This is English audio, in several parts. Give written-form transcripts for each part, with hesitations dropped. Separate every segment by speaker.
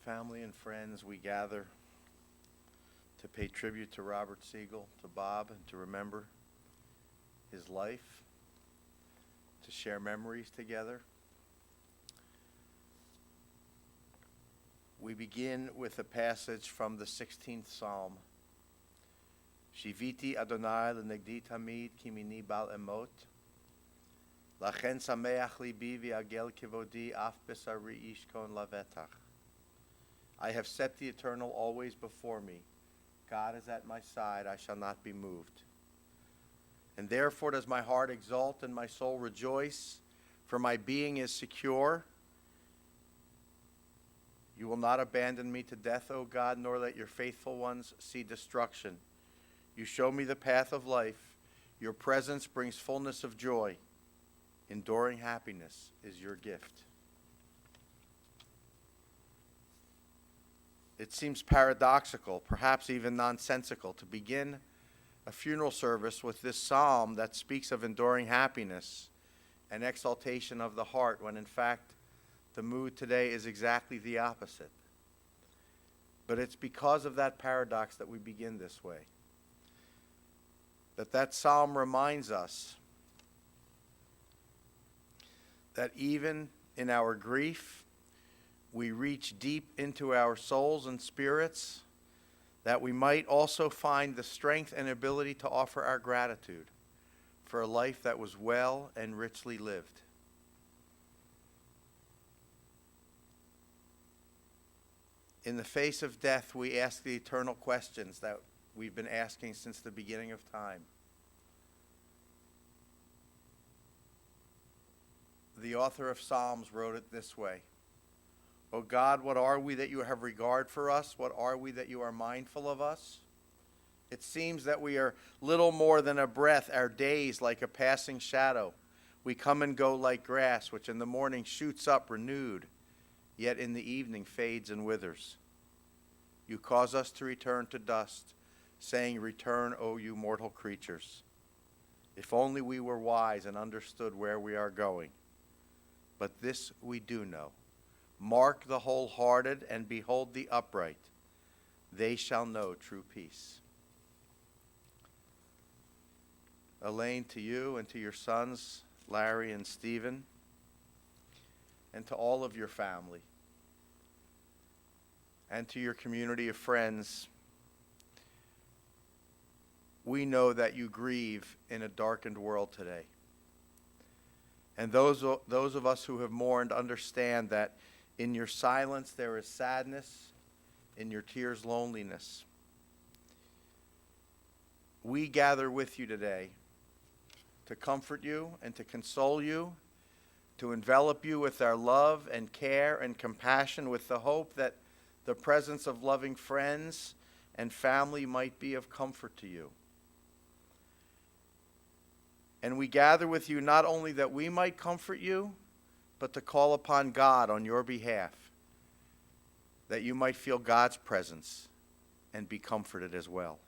Speaker 1: Family and friends, we gather to pay tribute to Robert Siegel, to Bob, and to remember his life, to share memories together. We begin with a passage from the 16th Psalm. Shiviti Adonai l'negdi tamid ki mini bal emot. Lachen sameach libi v'agel kivodi af besari ishkon lavetach. I have set the Eternal always before me. God is at my side, I shall not be moved. And therefore does my heart exult and my soul rejoice, for my being is secure. You will not abandon me to death, O God, nor let your faithful ones see destruction. You show me the path of life. Your presence brings fullness of joy. Enduring happiness is your gift. It seems paradoxical, perhaps even nonsensical, to begin a funeral service with this psalm that speaks of enduring happiness and exaltation of the heart, when in fact the mood today is exactly the opposite. But it's because of that paradox that we begin this way. That psalm reminds us that even in our grief, we reach deep into our souls and spirits, that we might also find the strength and ability to offer our gratitude for a life that was well and richly lived. In the face of death, we ask the eternal questions that we've been asking since the beginning of time. The author of Psalms wrote it this way: O God, what are we that you have regard for us? What are we that you are mindful of us? It seems that we are little more than a breath, our days like a passing shadow. We come and go like grass, which in the morning shoots up renewed, yet in the evening fades and withers. You cause us to return to dust, saying, Return, O you mortal creatures. If only we were wise and understood where we are going. But this we do know. Mark the wholehearted and behold the upright. They shall know true peace. Elaine, to you and to your sons, Larry and Stephen, and to all of your family, and to your community of friends, we know that you grieve in a darkened world today. And those of us who have mourned understand that in your silence there is sadness, in your tears loneliness. We gather with you today to comfort you and to console you, to envelop you with our love and care and compassion, with the hope that the presence of loving friends and family might be of comfort to you. And we gather with you not only that we might comfort you, but to call upon God on your behalf, that you might feel God's presence and be comforted as well.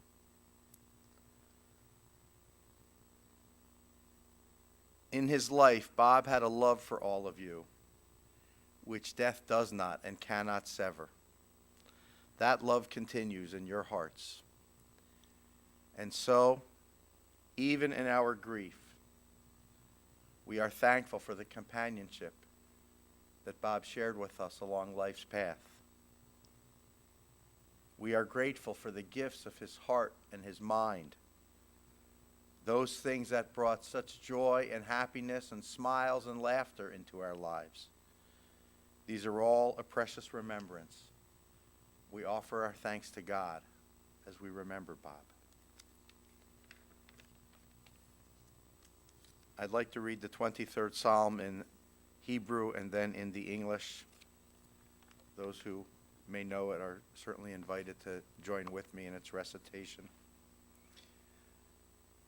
Speaker 1: In his life, Bob had a love for all of you, which death does not and cannot sever. That love continues in your hearts. And so, even in our grief, we are thankful for the companionship that Bob shared with us along life's path. We are grateful for the gifts of his heart and his mind, those things that brought such joy and happiness and smiles and laughter into our lives. These are all a precious remembrance. We offer our thanks to God as we remember Bob. I'd like to read the 23rd Psalm in Hebrew and then in the English. Those who may know it are certainly invited to join with me in its recitation.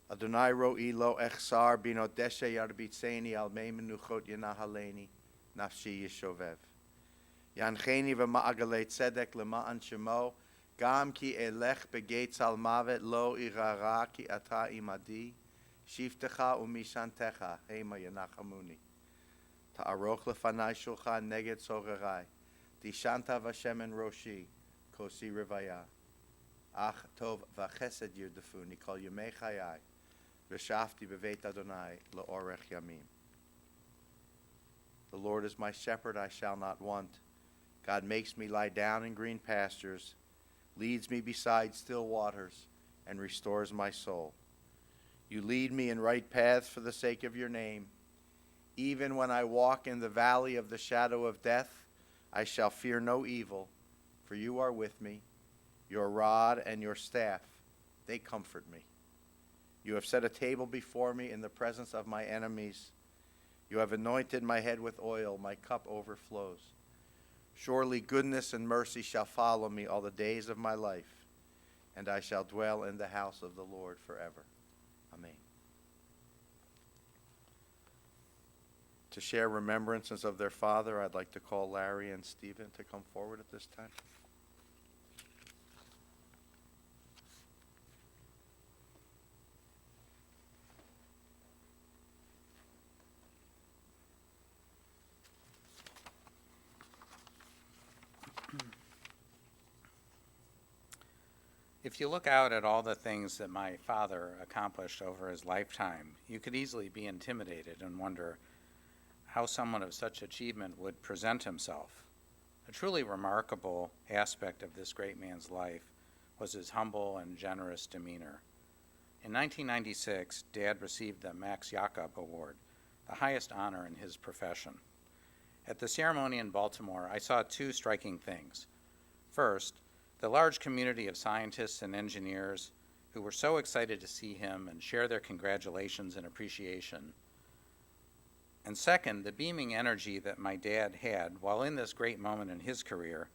Speaker 1: Adonai ro'i lo echsar bino deshe yarbitzeni al mei menuchot yenahaleni nafshi yishovev. Yancheni v'ma'agalei tzedek lema'an shemo gam ki elech begeitz al mavet lo irara ki ata imadi. Shiftecha umishantecha, hema yanachamuni. Ta'aroch lefanai shulchan neged sogerai. Tishantav Hashem en Roshi, Kosi Rivaya. Ach Tov Vachesed Yirdefuni, Kol Yemei Chayai, V'shafti B'veit Adonai, L'orech Yamim. The Lord is my shepherd, I shall not want. God makes me lie down in green pastures, leads me beside still waters, and restores my soul. You lead me in right paths for the sake of your name. Even when I walk in the valley of the shadow of death, I shall fear no evil, for you are with me. Your rod and your staff, they comfort me. You have set a table before me in the presence of my enemies. You have anointed my head with oil, my cup overflows. Surely goodness and mercy shall follow me all the days of my life, and I shall dwell in the house of the Lord forever. Amen. To share remembrances of their father, I'd like to call Larry and Stephen to come forward at this time.
Speaker 2: If you look out at all the things that my father accomplished over his lifetime, you could easily be intimidated and wonder how someone of such achievement would present himself. A truly remarkable aspect of this great man's life was his humble and generous demeanor. In 1996, Dad received the Max Jakob Award, the highest honor in his profession. At the ceremony in Baltimore, I saw two striking things. First, the large community of scientists and engineers who were so excited to see him and share their congratulations and appreciation. And second, the beaming energy that my dad had while in this great moment in his career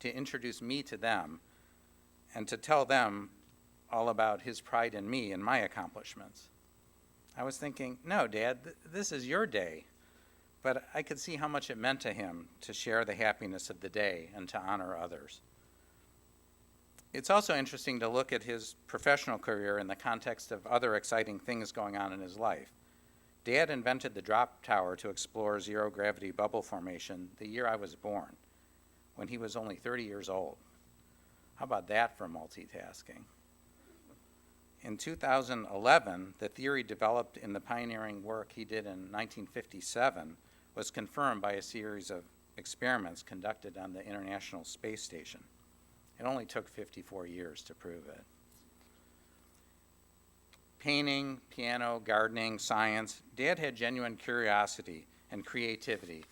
Speaker 2: to introduce me to them and to tell them all about his pride in me and my accomplishments. I was thinking, no, Dad, this is your day. But I could see how much it meant to him to share the happiness of the day and to honor others. It's also interesting to look at his professional career in the context of other exciting things going on in his life. Dad invented the drop tower to explore zero-gravity bubble formation the year I was born, when he was only 30 years old. How about that for multitasking? In 2011, the theory developed in the pioneering work he did in 1957 was confirmed by a series of experiments conducted on the International Space Station. It only took 54 years to prove it. Painting, piano, gardening, science, Dad had genuine curiosity and creativity,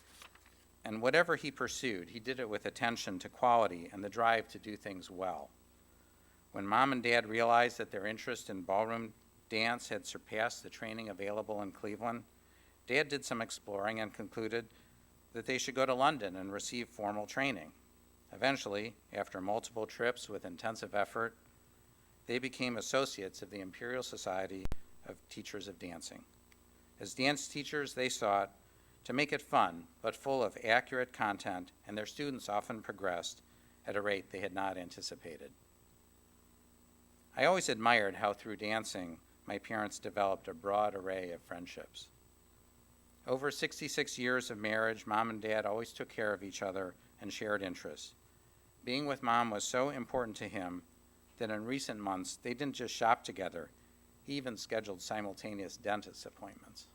Speaker 2: and whatever he pursued, he did it with attention to quality and the drive to do things well. When Mom and Dad realized that their interest in ballroom dance had surpassed the training available in Cleveland, Dad did some exploring and concluded that they should go to London and receive formal training. Eventually, after multiple trips with intensive effort, they became associates of the Imperial Society of Teachers of Dancing. As dance teachers, they sought to make it fun, but full of accurate content, and their students often progressed at a rate they had not anticipated. I always admired how through dancing, my parents developed a broad array of friendships. Over 66 years of marriage, Mom and Dad always took care of each other and shared interests. Being with Mom was so important to him that in recent months, they didn't just shop together, he even scheduled simultaneous dentist appointments.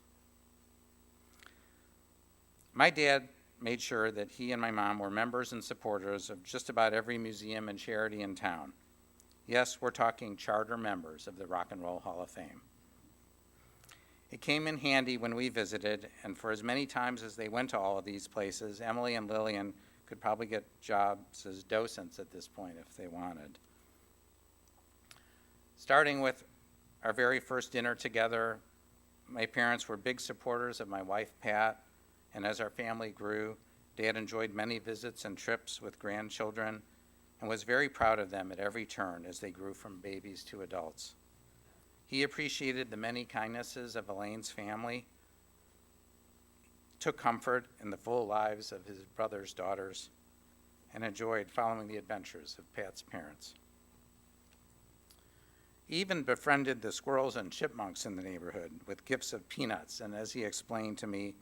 Speaker 2: My dad made sure that he and my mom were members and supporters of just about every museum and charity in town. Yes, we're talking charter members of the Rock and Roll Hall of Fame. It came in handy when we visited, and for as many times as they went to all of these places, Emily and Lillian could probably get jobs as docents at this point if they wanted. Starting with our very first dinner together, my parents were big supporters of my wife, Pat, and as our family grew, Dad enjoyed many visits and trips with grandchildren and was very proud of them at every turn as they grew from babies to adults. He appreciated the many kindnesses of Elaine's family, took comfort in the full lives of his brother's daughters, and enjoyed following the adventures of Pat's parents. He even befriended the squirrels and chipmunks in the neighborhood with gifts of peanuts, and as he explained to me,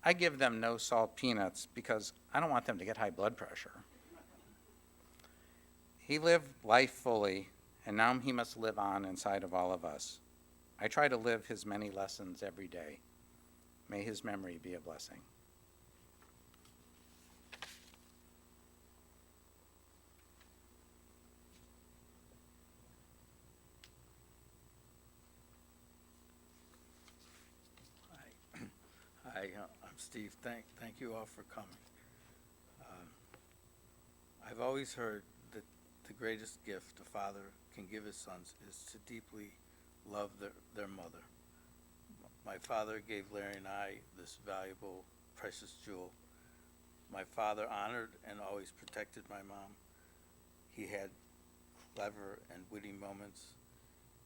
Speaker 2: I give them no salt peanuts because I don't want them to get high blood pressure. He lived life fully, and now he must live on inside of all of us. I try to live his many lessons every day. May his memory be a blessing.
Speaker 3: Hi, I'm Steve. Thank you all for coming. I've always heard that the greatest gift a father can give his sons is to deeply love their mother. My father gave Larry and I this valuable, precious jewel. My father honored and always protected my mom. He had clever and witty moments.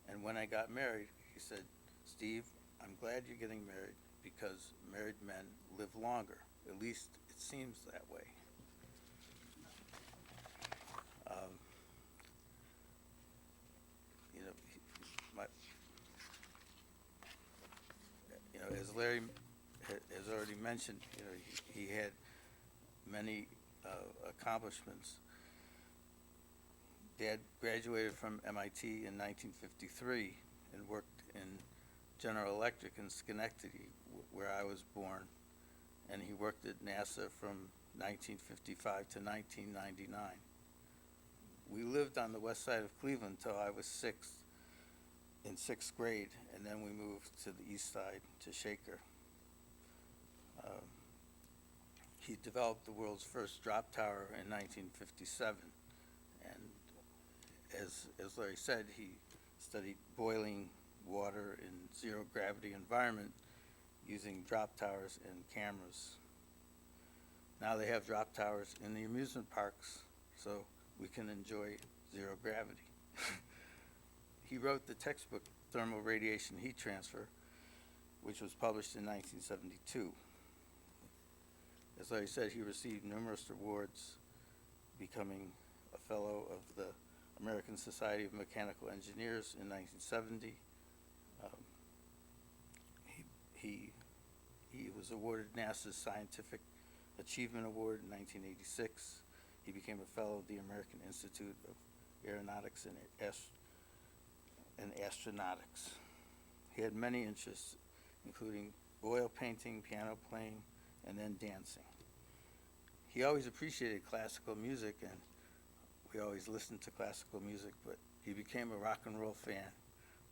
Speaker 3: And when I got married, he said, "Steve, I'm glad you're getting married because married men live longer. At least it seems that way." As Larry has already mentioned, he had many accomplishments. Dad graduated from MIT in 1953 and worked in General Electric in Schenectady, where I was born, and he worked at NASA from 1955 to 1999. We lived on the west side of Cleveland until I was in sixth grade, and then we moved to the east side, to Shaker. He developed the world's first drop tower in 1957, and as Larry said, he studied boiling water in zero-gravity environment using drop towers and cameras. Now they have drop towers in the amusement parks, so we can enjoy zero gravity. He wrote the textbook Thermal Radiation Heat Transfer, which was published in 1972. As Larry said, he received numerous awards, becoming a fellow of the American Society of Mechanical Engineers in 1970. He was awarded NASA's Scientific Achievement Award in 1986. He became a fellow of the American Institute of Aeronautics and Astronautics. He had many interests, including oil painting, piano playing, and then dancing. He always appreciated classical music, and we always listened to classical music, but he became a rock and roll fan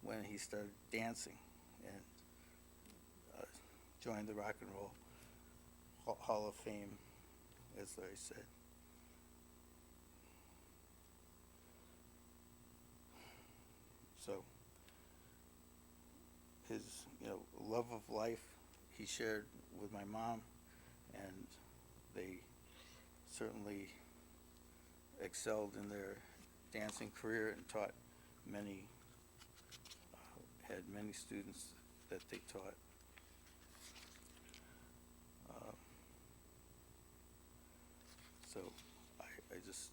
Speaker 3: when he started dancing and joined the Rock and Roll Hall of Fame, as Larry said. So his love of life he shared with my mom, and they certainly excelled in their dancing career and taught many, had many students that they taught. So I just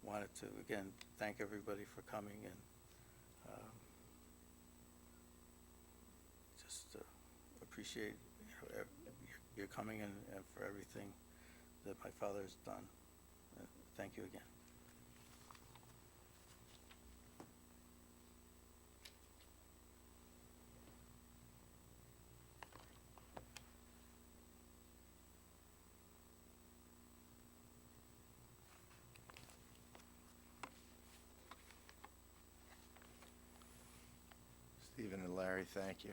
Speaker 3: wanted to, again, thank everybody for coming, and just appreciate your coming and for everything that my father has done. Thank you again.
Speaker 1: Stephen and Larry, thank you.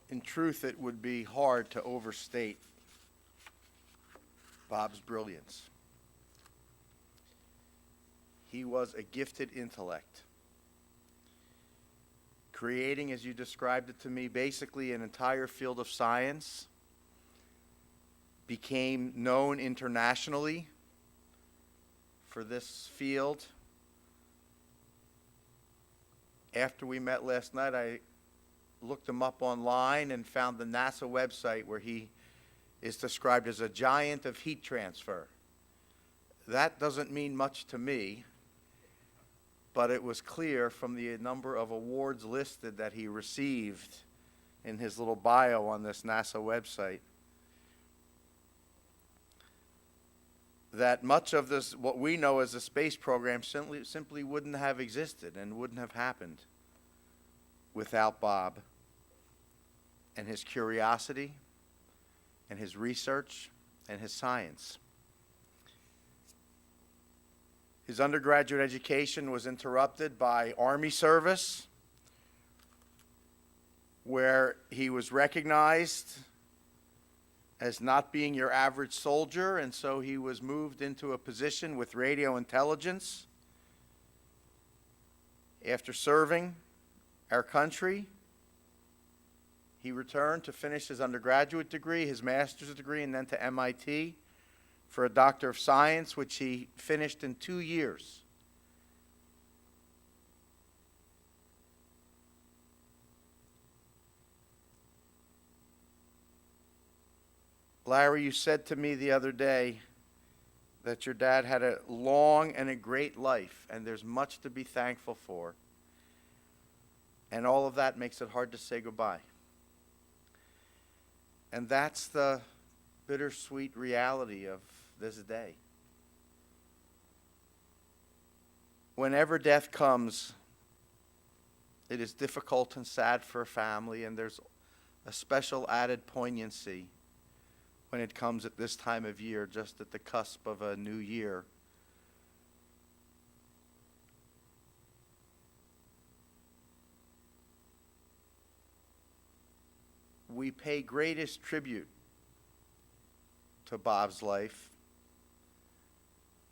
Speaker 1: In truth, it would be hard to overstate Bob's brilliance. He was a gifted intellect, creating, as you described it to me, basically an entire field of science, became known internationally for this field. After we met last night, I looked him up online and found the NASA website where he is described as a giant of heat transfer. That doesn't mean much to me, but it was clear from the number of awards listed that he received in his little bio on this NASA website that much of this, what we know as the space program, simply wouldn't have existed and wouldn't have happened without Bob and his curiosity and his research and his science. His undergraduate education was interrupted by Army service, where he was recognized as not being your average soldier, and so he was moved into a position with radio intelligence. After serving our country, he returned to finish his undergraduate degree, his master's degree, and then to MIT for a Doctor of Science, which he finished in 2 years. Larry, you said to me the other day that your dad had a long and a great life, and there's much to be thankful for. And all of that makes it hard to say goodbye. And that's the bittersweet reality of this day. Whenever death comes, it is difficult and sad for a family, and there's a special added poignancy when it comes at this time of year, just at the cusp of a new year. We pay greatest tribute to Bob's life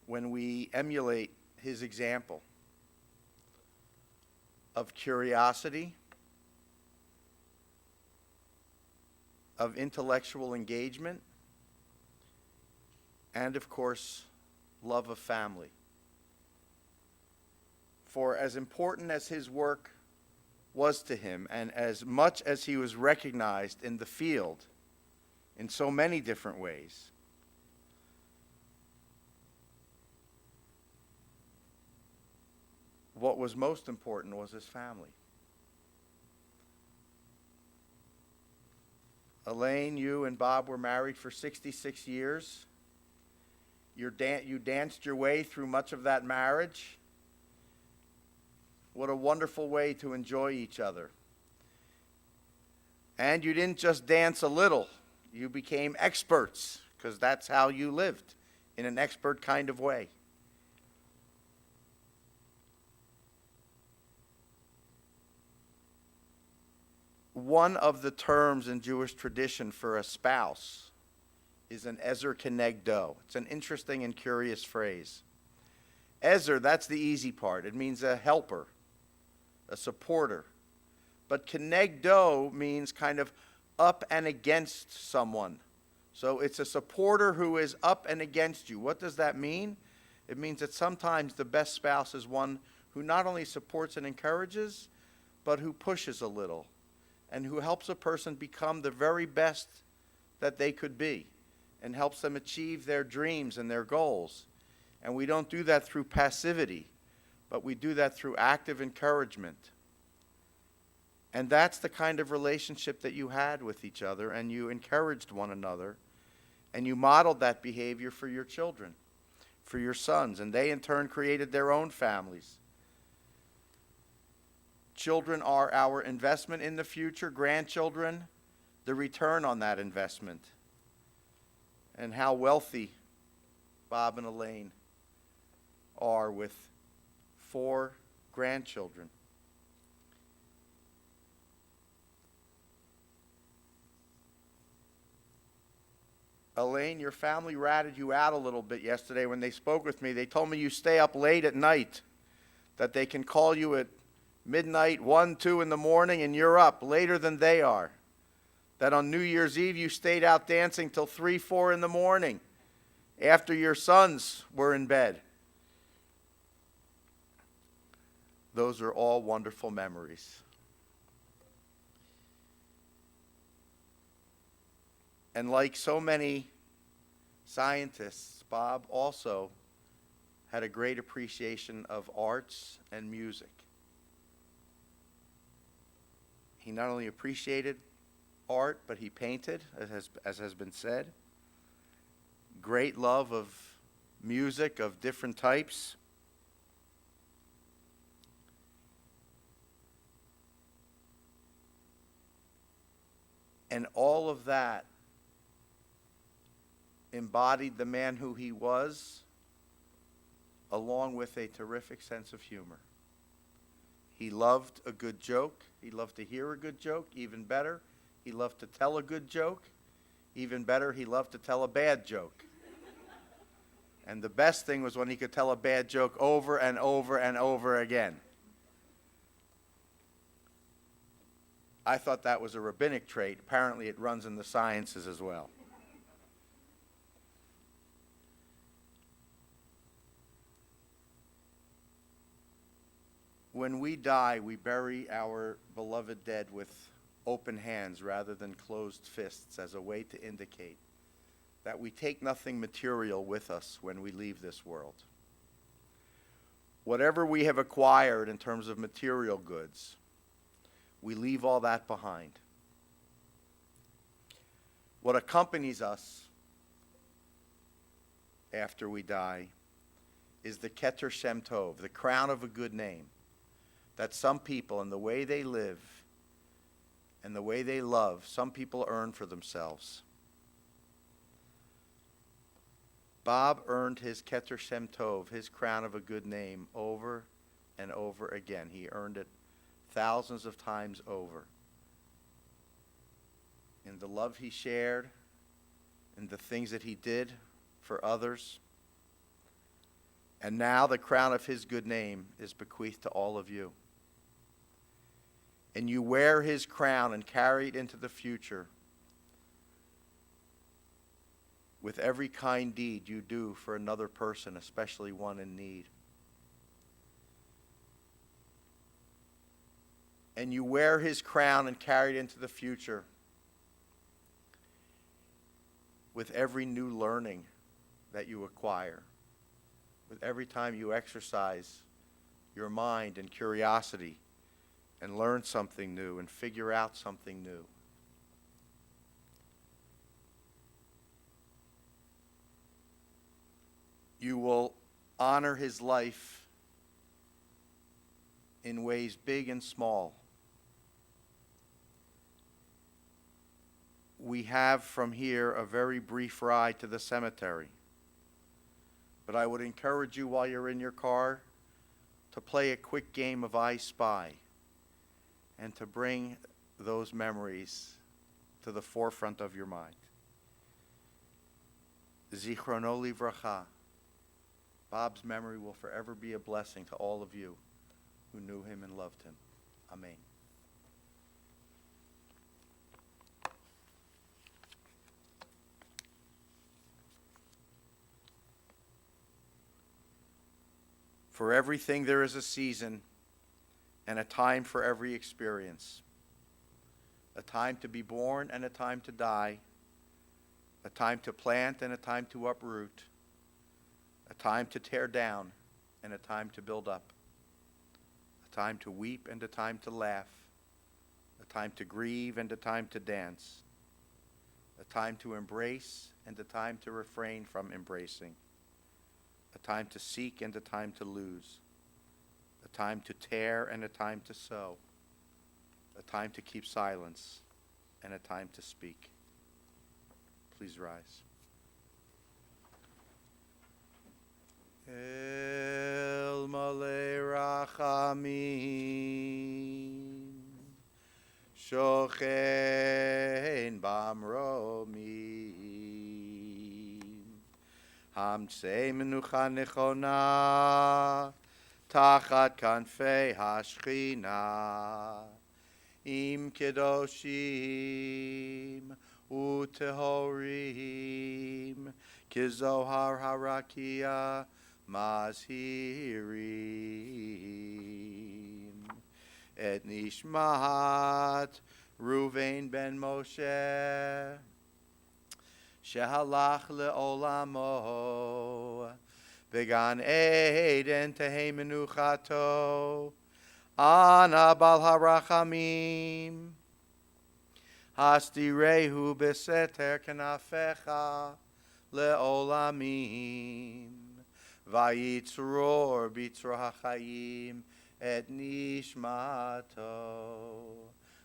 Speaker 1: when we emulate his example of curiosity, of intellectual engagement, and of course, love of family. For as important as his work was to him, and as much as he was recognized in the field in so many different ways, what was most important was his family. Elaine, you and Bob were married for 66 years. You danced your way through much of that marriage. What a wonderful way to enjoy each other. And you didn't just dance a little. You became experts, because that's how you lived, in an expert kind of way. One of the terms in Jewish tradition for a spouse is an ezer kenegdo. It's an interesting and curious phrase. Ezer, that's the easy part. It means a helper, a supporter. But kenegdo means kind of up and against someone. So it's a supporter who is up and against you. What does that mean? It means that sometimes the best spouse is one who not only supports and encourages, but who pushes a little, and who helps a person become the very best that they could be, and helps them achieve their dreams and their goals. And we don't do that through passivity, but we do that through active encouragement. And that's the kind of relationship that you had with each other, and you encouraged one another, and you modeled that behavior for your children, for your sons, and they in turn created their own families. Children are our investment in the future, grandchildren, the return on that investment. And how wealthy Bob and Elaine are with 4 grandchildren. Elaine, your family ratted you out a little bit yesterday when they spoke with me. They told me you stay up late at night, that they can call you at midnight, 1, 2 in the morning, and you're up later than they are. That on New Year's Eve you stayed out dancing till 3, 4 in the morning after your sons were in bed. Those are all wonderful memories. And like so many scientists, Bob also had a great appreciation of arts and music. He not only appreciated art, but he painted, as has been said. Great love of music of different types. And all of that embodied the man who he was, along with a terrific sense of humor. He loved a good joke. He loved to hear a good joke. Even better, he loved to tell a good joke. Even better, he loved to tell a bad joke. And the best thing was when he could tell a bad joke over and over and over again. I thought that was a rabbinic trait. Apparently it runs in the sciences as well. When we die, we bury our beloved dead with open hands rather than closed fists, as a way to indicate that we take nothing material with us when we leave this world. Whatever we have acquired in terms of material goods, we leave all that behind. What accompanies us after we die is the Keter Shem Tov, the crown of a good name, that some people, in the way they live and the way they love, some people earn for themselves. Bob earned his Keter Shem Tov, his crown of a good name, over and over again. He earned it thousands of times over. In the love he shared, in the things that he did for others. And now the crown of his good name is bequeathed to all of you. And you wear his crown and carry it into the future with every kind deed you do for another person, especially one in need. And you wear his crown and carry it into the future with every new learning that you acquire, with every time you exercise your mind and curiosity and learn something new and figure out something new. You will honor his life in ways big and small. We have from here a very brief ride to the cemetery. But I would encourage you while you're in your car to play a quick game of I Spy and to bring those memories to the forefront of your mind. Zichrono livracha. Bob's memory will forever be a blessing to all of you who knew him and loved him. Amen. For everything there is a season and a time for every experience. A time to be born and a time to die. A time to plant and a time to uproot. A time to tear down and a time to build up. A time to weep and a time to laugh. A time to grieve and a time to dance. A time to embrace and a time to refrain from embracing. A time to seek and a time to lose. A time to tear and a time to sow. A time to keep silence and a time to speak. Please rise. El Malei Rachamim Shochein Bamromim Hamtzei Menucha Nechona Tachat Kanfei Hashchina Im Kedoshim Utehorim Kizohar Harakia Mazhirim Et Nishmat Ruvain ben Moshe שהלך לעולמו, בגן עדן תהא מנוחתו, אנא בעל הרחמים, הסתירהו בסתר כנפיך לעולמים, ויצרור בצרור החיים את נשמתו.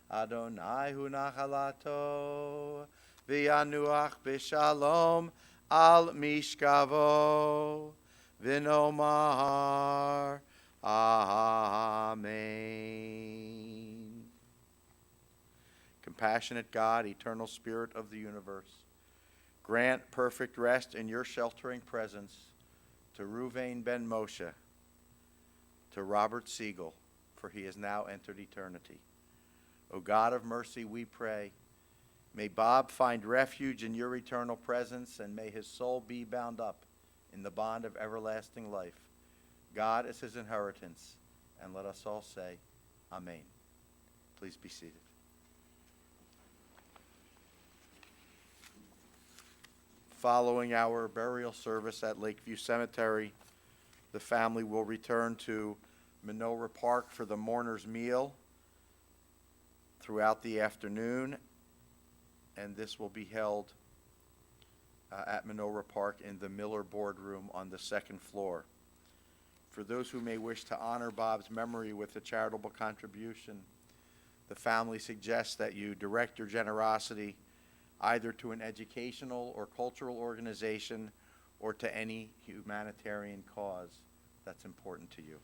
Speaker 1: אדוני הוא נחלתו, וינוח בשלום על משכבו, ונאמר Amen. Compassionate God, eternal Spirit of the universe, grant perfect rest in your sheltering presence to Ruvain ben Moshe, to Robert Siegel, for he has now entered eternity. O God of mercy, we pray, may Bob find refuge in your eternal presence, and may his soul be bound up in the bond of everlasting life. God is his inheritance, and let us all say, Amen. Please be seated. Following our burial service at Lakeview Cemetery, the family will return to Menorah Park for the mourner's meal throughout the afternoon, and this will be held at Menorah Park in the Miller Boardroom on the second floor. For those who may wish to honor Bob's memory with a charitable contribution, the family suggests that you direct your generosity either to an educational or cultural organization or to any humanitarian cause that's important to you.